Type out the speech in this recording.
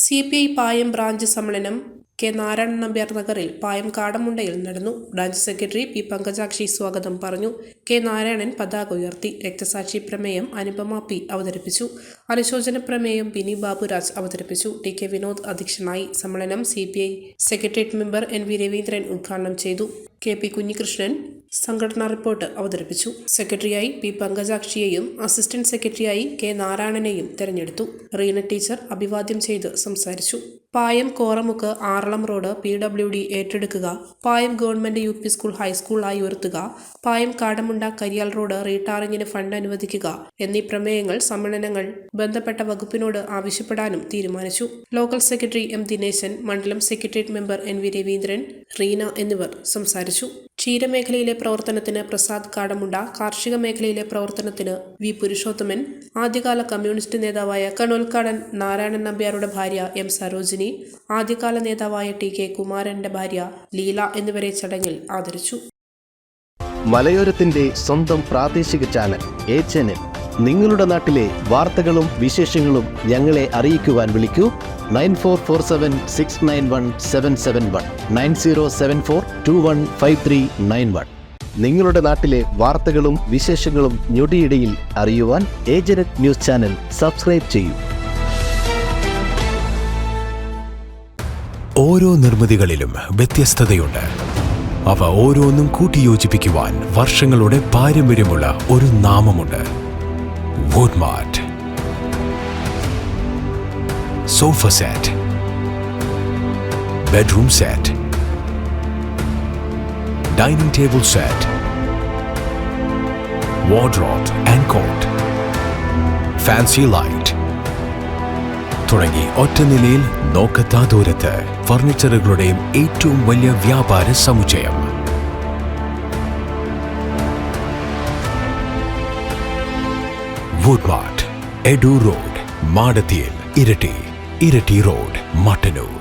CPI പായം branch സമ്മേളനം K Narayanan Nambiar നഗറിൽ പായം കാടമുണ്ടയിൽ നടന്നു. ബ്രാഞ്ച് സെക്രട്ടറി പി പങ്കജാക്ഷി സ്വാഗതം പറഞ്ഞു. കെ നാരായണൻ പതാക ഉയർത്തി. രക്തസാക്ഷി പ്രമേയം അനുപമ പി അവതരിപ്പിച്ചു. അനുശോചന പ്രമേയം ബിനി ബാബുരാജ് അവതരിപ്പിച്ചു. ടി കെ വിനോദ് അധ്യക്ഷനായി. സമ്മേളനം CPI secretariat member NV Raveendran ഉദ്ഘാടനം ചെയ്തു. KP കുഞ്ഞികൃഷ്ണൻ സംഘടനാ റിപ്പോർട്ട് അവതരിപ്പിച്ചു. സെക്രട്ടറിയായി പി പങ്കജാക്ഷിയെയും അസിസ്റ്റന്റ് സെക്രട്ടറിയായി കെ നാരായണനെയും തെരഞ്ഞെടുത്തു. റീന ടീച്ചർ അഭിവാദ്യം ചെയ്ത് സംസാരിച്ചു. പായം കോറമുക്ക് ആറളം റോഡ് PWD ഏറ്റെടുക്കുക, പായം ഗവൺമെന്റ് UP സ്കൂൾ ഹൈസ്കൂളായി ഉയർത്തുക, പായം കാടമുണ്ട കരിയാൽ റോഡ് റീടാറിങ്ങിന് ഫണ്ട് അനുവദിക്കുക എന്നീ പ്രമേയങ്ങൾ സമ്മേളനങ്ങൾ ബന്ധപ്പെട്ട വകുപ്പിനോട് ആവശ്യപ്പെടാനും തീരുമാനിച്ചു. ലോക്കൽ സെക്രട്ടറി M ദിനേശൻ, മണ്ഡലം secretariat member NV Raveendran, Reena എന്നിവർ സംസാരിച്ചു. ക്ഷീരമേഖലയിലെ പ്രവർത്തനത്തിന് പ്രസാദ് കാടമുണ്ട, കാർഷിക മേഖലയിലെ പ്രവർത്തനത്തിന് V പുരുഷോത്തമൻ, ആദ്യകാല കമ്മ്യൂണിസ്റ്റ് നേതാവായ കണോൽക്കാടൻ നാരായണൻ നമ്പ്യാരുടെ ഭാര്യ M സരോജിനി, ആദ്യകാല നേതാവായ TK കുമാരന്റെ ഭാര്യ ലീല എന്നിവരെ ചടങ്ങിൽ ആദരിച്ചു. മലയോരത്തിന്റെ സ്വന്തം പ്രാദേശിക ചാനൽ A-Channel. നിങ്ങളുടെ നാട്ടിലെ വാർത്തകളും വിശേഷങ്ങളും ഞങ്ങളെ അറിയിക്കുവാൻ വിളിക്കൂ 9447691771 9074215391. നിങ്ങളുടെ നാട്ടിലെ വാർത്തകളും വിശേഷങ്ങളും ഞൊടിയിടയിൽ അറിയുവാൻ A-Channel ന്യൂസ് ചാനൽ സബ്സ്ക്രൈബ് ചെയ്യൂ. ഓരോ നിർമ്മിതികളിലും വ്യത്യസ്തതയുണ്ട്. അവ ഓരോന്നും കൂട്ടിയോജിപ്പിക്കുവാൻ വർഷങ്ങളുടെ പാരമ്പര്യമുള്ള ഒരു നാമമുണ്ട്. Woodmart. Sofa set, bedroom set, dining table set, wardrobe and cot, fancy light തുടങ്ങി ഒറ്റനിലയിൽ നോക്കത്താ ദൂരത്ത് ഫർണിച്ചറുകളുടെയും ഏറ്റവും വലിയ വ്യാപാര സമുച്ചയം. വുഡ്മാർട്ട്, എഡു റോഡ്, മാടത്തിയിൽ, ഇരട്ടി റോഡ്, മട്ടന്നൂർ.